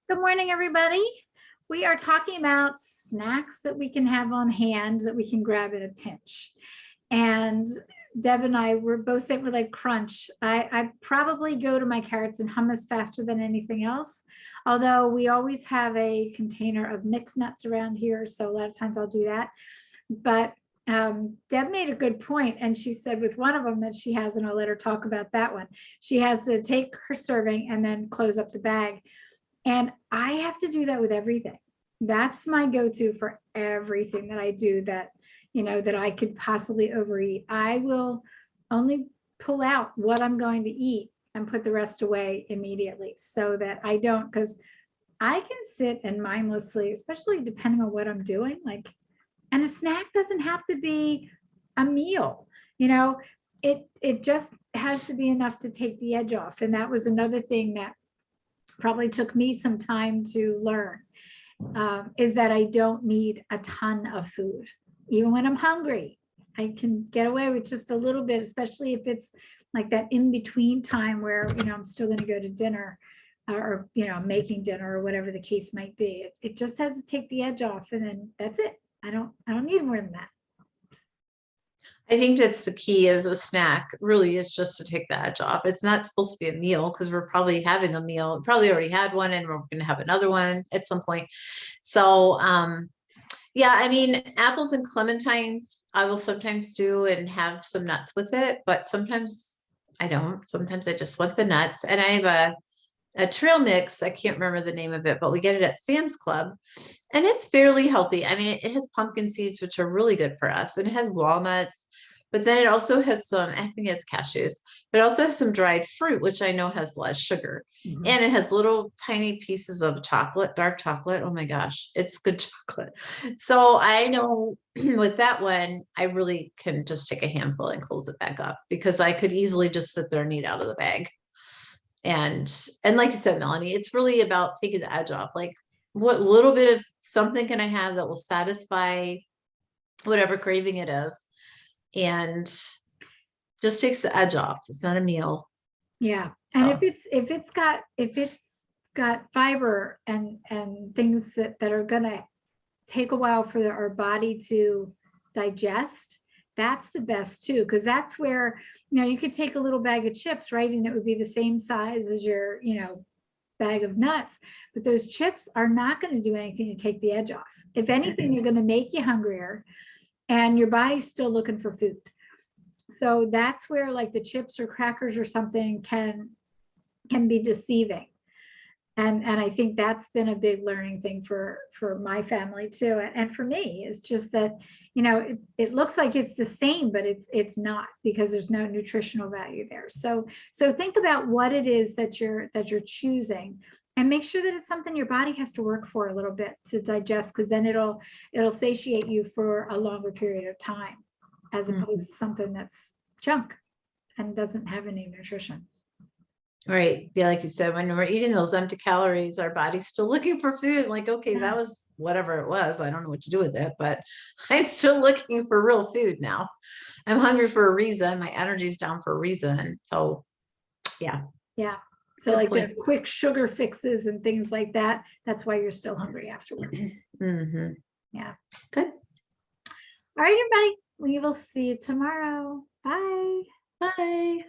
Good morning, everybody. We are talking about snacks that we can have on hand that we can grab in a pinch. And Deb and I were both saying with like crunch. I probably go to my carrots and hummus faster than anything else. Although we always have a container of mixed nuts around here. So a lot of times I'll do that. But Deb made a good point, and she said with one of them that she has, and I'll let her talk about that one. She has to take her serving and then close up the bag. And I have to do that with everything. That's my go-to for everything that I do that I could possibly overeat. I will only pull out what I'm going to eat and put the rest away immediately so that I don't, because I can sit and mindlessly, especially depending on what I'm doing, and a snack doesn't have to be a meal, it just has to be enough to take the edge off. And that was another thing that probably took me some time to learn, is that I don't need a ton of food. Even when I'm hungry, I can get away with just a little bit, especially if it's like that in between time where, I'm still going to go to dinner or, making dinner or whatever the case might be. It just has to take the edge off, and then that's it. I don't need more than that. I think that's the key. As a snack really is just to take the edge off. It's not supposed to be a meal because we're probably having a meal, probably already had one, and we're going to have another one at some point. So, yeah, I mean, apples and clementines, I will sometimes do and have some nuts with it, but sometimes I don't. Sometimes I just want the nuts. And I have a trail mix. I can't remember the name of it, but we get it at Sam's Club, and it's fairly healthy. I mean, it has pumpkin seeds, which are really good for us, and it has walnuts, but then it also has some, I think it's cashews, but it also has some dried fruit, which I know has less sugar. Mhm. And it has little tiny pieces of chocolate, dark chocolate. Oh my gosh, it's good chocolate. So I know with that one, I really can just take a handful and close it back up, because I could easily just sit there and eat out of the bag. And like you said, Melanie, it's really about taking the edge off. Like, what little bit of something can I have that will satisfy whatever craving it is, and just takes the edge off. It's not a meal. Yeah. And So, if it's got fiber and things that are gonna take a while for our body to digest, that's the best too, because that's where, you could take a little bag of chips, right? And it would be the same size as your, bag of nuts, but those chips are not going to do anything to take the edge off. If anything, they're going to make you hungrier, and your body's still looking for food. So that's where like the chips or crackers or something can be deceiving. And I think that's been a big learning thing for my family too, and for me. It's just that it looks like it's the same, but it's not, because there's no nutritional value there. So think about what it is that you're choosing, and make sure that it's something your body has to work for a little bit to digest, because then it'll satiate you for a longer period of time, as opposed to something that's junk and doesn't have any nutrition. right. Yeah, like you said, when we're eating those empty calories, our body's still looking for food. Like, okay, Yeah. that was whatever it was. I don't know what to do with it, but I'm still looking for real food now. I'm hungry for a reason. My energy's down for a reason. So, yeah. Yeah. So Good like point. the quick sugar fixes and things like that, that's why you're still hungry afterwards. Mm-hmm. Yeah. Good. All right, everybody. We will see you tomorrow. Bye. Bye.